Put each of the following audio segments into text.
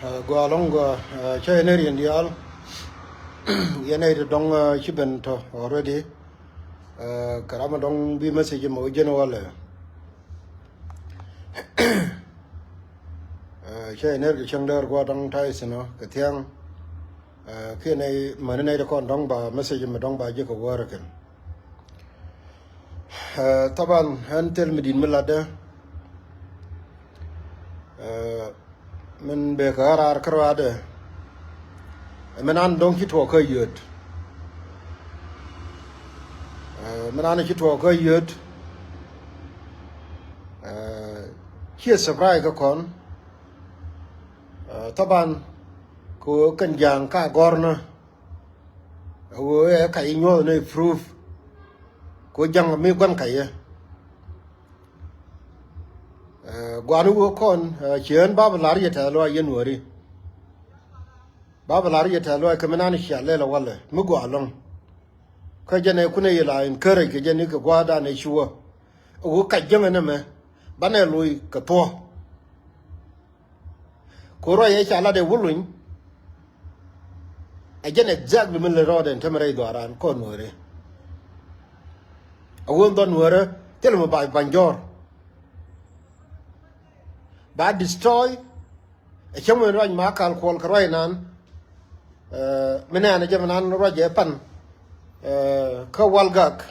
go along China Indial. Yanay dong chiben to already. Karama dong be message mo general. China Changder go dong ties no Katiang. Kene manay the con dong ba message me dong ba jiko workin. Taban until midin milada. Men bekar karwade menan don ki to ko yut menan ki to ko yut ki sabrai ka kon taban ko kan jang ka gorna wo e ka inyo ne proof ko jang mi gon ka ye gwanu wo kon chien babalar yeta lo yenwari babalar yeta lo kamenan shale la wala mu gwalon ka jene kuna yela in kare ke jene ka gwada ne shuwa wo ka janga ne me bane loy ka to ko ro ye chala de wulun a jene exactly min le roden tamare do aran kon wore a won don wore telmo ba banjor ba destroy a chamu ran ma kal kol kroi nan mena na jamanan roje pan ka walgak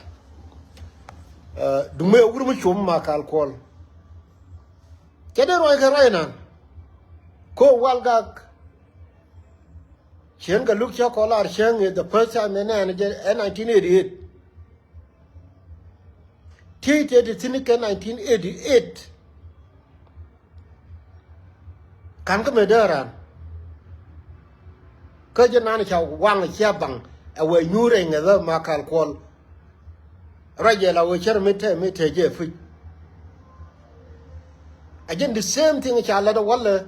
dume urmu chum ma kal kol kede roi ka roi nan ko walgak chen ga luk cha kolar chen the first time mena na 1988 Tito Biel 1988 kan ka mederan ka jana cha wang cha bang awe nyure nga ma kal kol raje la wo cher mete je fu again the same thing cha la da wala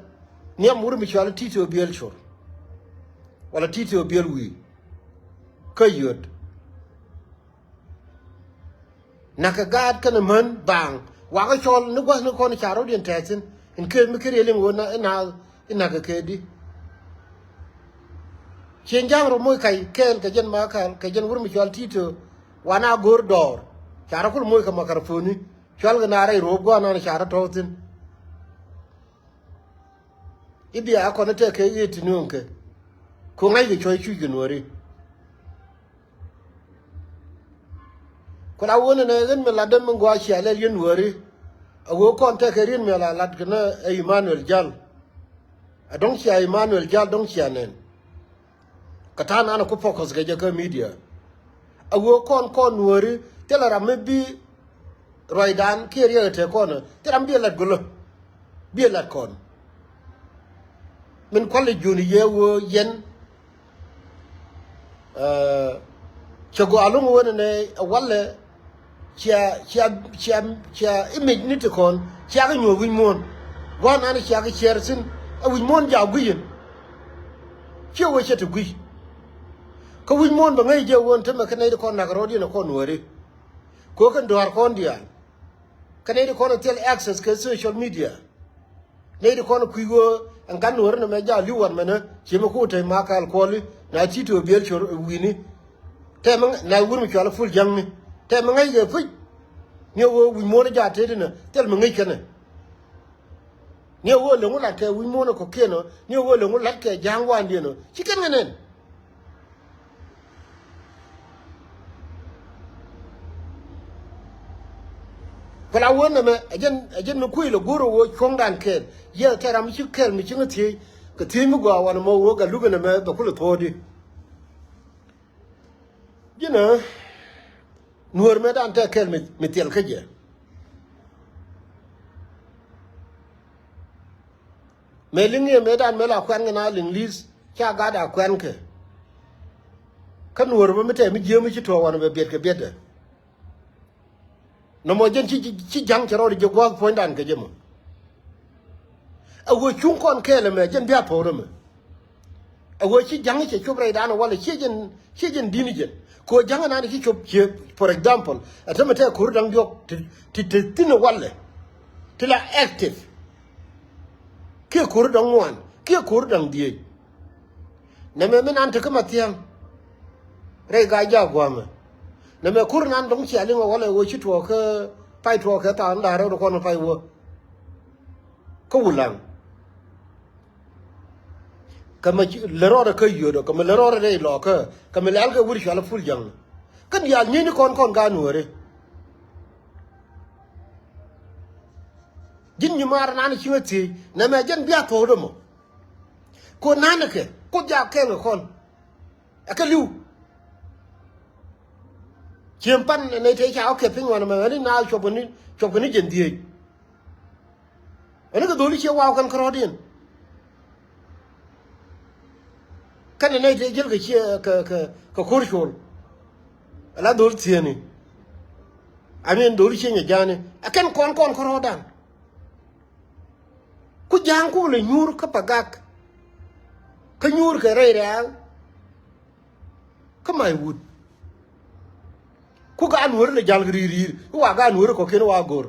ni amur mi cha Tito Biel chor wala Tito Biel wi ka yod naka gad kana man bang wa ga chol ni gwas ni ko ni cha ro din tasin in ke mi kire ling wona ina ga kedi chen jang ro moy kai kel ka jen ma kal ka jen wur mi chwal Tito wana gor dor chara kul moy ka makarfoni chwal ga na rai ro go na chara totin ibia ko na te ke yiti nunke ko ngai ga choy chu ginori ko la wona ne gen me la dem ngwa chi ale yen wori awo kon te ke rin me la lat kana Emmanuel Jal adon chi Emmanuel Jal don chi anen katana na ko focus ga je media awo kon wori telara me bi roidan ke riya te kon teram bi lat gulo bi lat kon min kolle joni yewo yen chago alum wona ne walla chia image nit kon chia ga nyo win mon gon an chia ga chersin a win mon ja guyin chia wo chete gui ko win mon ba ngai je won te ma kanai de kon na rodi na kon wore ko kan doar kon dia kanai de kon tel access ke social media nei de kon kuigo an kan wor na me ja liwan mena chi ma ko te ma kal koli na Tito Biel chor wini te ma na wur mi kala ful jammi te ma ngai je fu ni wo wi mo na ja te dina tel ma ngai kana ni wo le ngula ke wi mo na ko keno ni wo le ngula ke jangwa ndino chiken ngenen kala wona me ajen no kuilo goro wo chongdan ke ye tera mi chikel mi chingati ka timi gwa wana mo wo ga lugana me da kula todi nuor me dan te kel mi tel kaje me linge me dan me la kwan na ling lis cha ga da kwan ke kan nuor me te mi je mi to wana be bet ke bede no mo jen chi jang chero de gwa point dan ke jemo awo chung kon kele me jen bia pore me awo chi jang che chubre dan wala chi jen dini jen ko jang na ni chi chop for example atamata kur dang jok ti no wala tila active ke kur dang wan kia kur dang die na me men ante kama tiang re ga ja gwama na me kur nan dong chia lingo wala wo chi to ka pai to ka ta nda ro ko no pai wo ko wulang kama lero da kai yodo kama lero da dai lo ka kama lal ka wuri shala ful jang kan ya ni kon ga nuore jin ni mar nan chi ngati na me jen bia to do mo ko nan ke ko ja ke lo kon aka liu chiem pan ne te cha ke pin wan ma ni na chobani jen die ene ko doli che wa kan krodin kan ne te jil ka kurshol ala dol tieni amen dol che jani akan kon krodan ku jang ku le nyur ka pagak ka nyur ka re ka mai wud ku ga anwur le jal rir wa ga anwur ko ken wa gor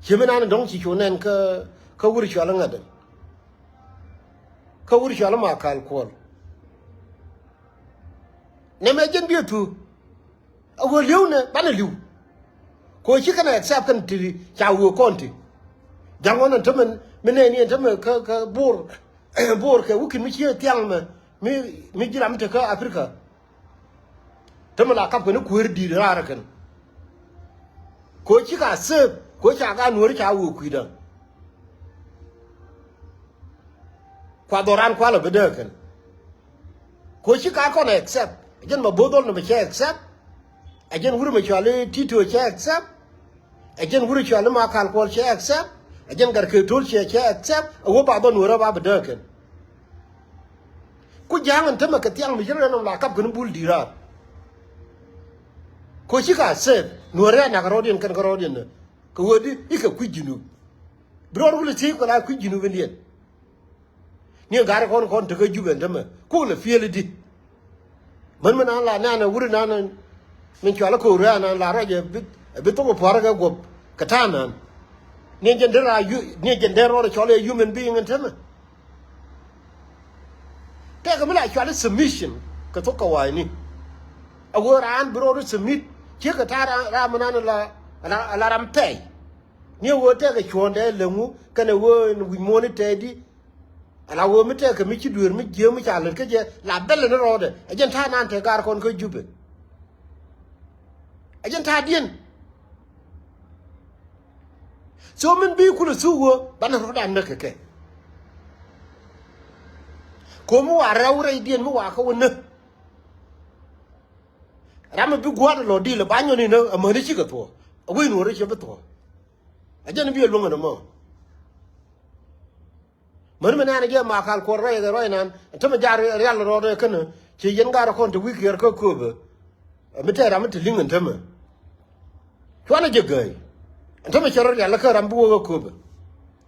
chemena ndong chi chonen ka wuri chala ngada ka wuri chala ma kal kol ne me jen bi tu a wo liu ne ba na liu ko chi kana accept kan ti cha wo konti jangon ntamen mene ni ntamen ka bor ka wukin mi chi tiang me mi jiram te ka afrika tamala kap ko ku di rara kan ko chi ka se ko cha ga nur cha wo kuidan kwa doran kwa la bede kan ko chi ka ko na accept jen ma bodol no me cha accept ajen wuri me chale Tito cha accept ajen wuri chale ma kan ko cha accept ajen gar ke tol cha accept wo ba don wora ba bede kan ku jangan tama ka tiang mi jere no la kap gun bul dira ko chi ka se nore na garodien kan garodien ko wodi ika ku jinu bro wuli ti ko la ku jinu vendien ni gar kon to ka juben tama ko le fiele di man la na wuri na min chala ko ra na la ra je bit to ko par ga go katana ni gendera ni gendero chole human being tama te ka mala chala submission ka to ka wai ni awora an bro submit che ka tara ra manana la rampe ni wo te ka chonde lengu kana wo wi moni te di ala wo mi te ka mi ci dur mi je mi chala ka je la belle no rode ajen ta nan te gar kon ko jube ajen ta dien so min bi kula suwo bana roda na ke ko mu wa rawre dien mu wa ka wona ram bi gwa lo di le banyo ni no amani chi ka to awi no re che to ajen bi lo ngana mo man na ge ma kal ko re ga nan to ma jar real ro de kana chi yen ga ko to wi ker ko ko be mi te ram te lingen te ma chwana je gai to ma chero ya la ka ram bu ko be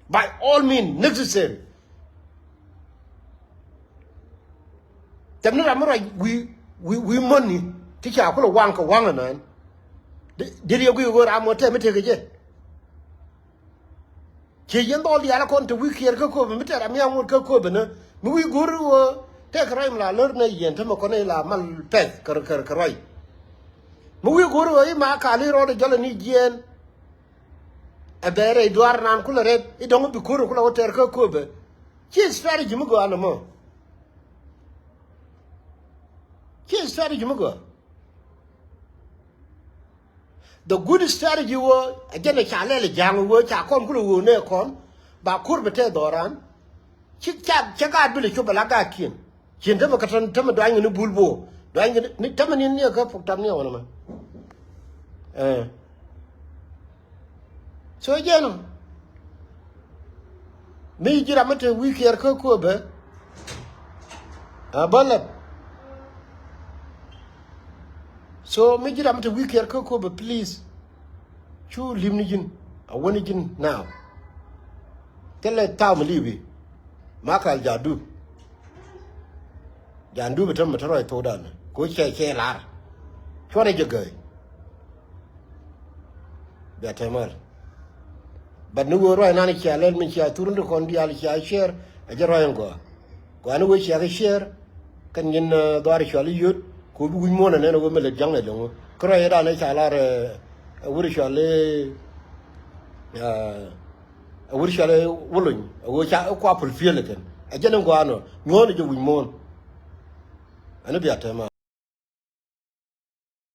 by all means necessary tamna ram ro we money ti cha ko wang ka wang nan de ye go ram mo te mi te ge che yen do li ala kon to wi ker ko mi te ram ya mo ko be na mi wi gur wo te kraim la lor na yen te mo ko ne la mal pe kar rai mi wi gur wo ma ka li ro de jala ni jen a bere duar nan kula re I dong bi kuru kula hoter ko be chi strategy mu go anamo chi strategy mu go the good strategy wo ajana chale le jang wo cha kon kula wo ne kon ba kur bete doran chi cha ga bi le chu bala ga kin chin te ma ka tan te ma dwan ni bulbo dwan ni te ma ni ne ka pok tam ne wona ma so again mi jira mate wikier ko be abala so mi jira mate wikier ko be please chu limni jin a woni jin now tele taw mi libi makal jadu jandu betam mataro to dan ko che lar chone jegay betamar but nu woro na ni chalen min cha turun ko ndi al cha share a jaro go anu we share share kan yin do shali yut ko bu mo na ne no me le jang le lo kro ya da ne cha la wuri shali wuri shali wulun wo cha kwa pul fiele ken a jenen go ano nyono je wi mo anu biata ma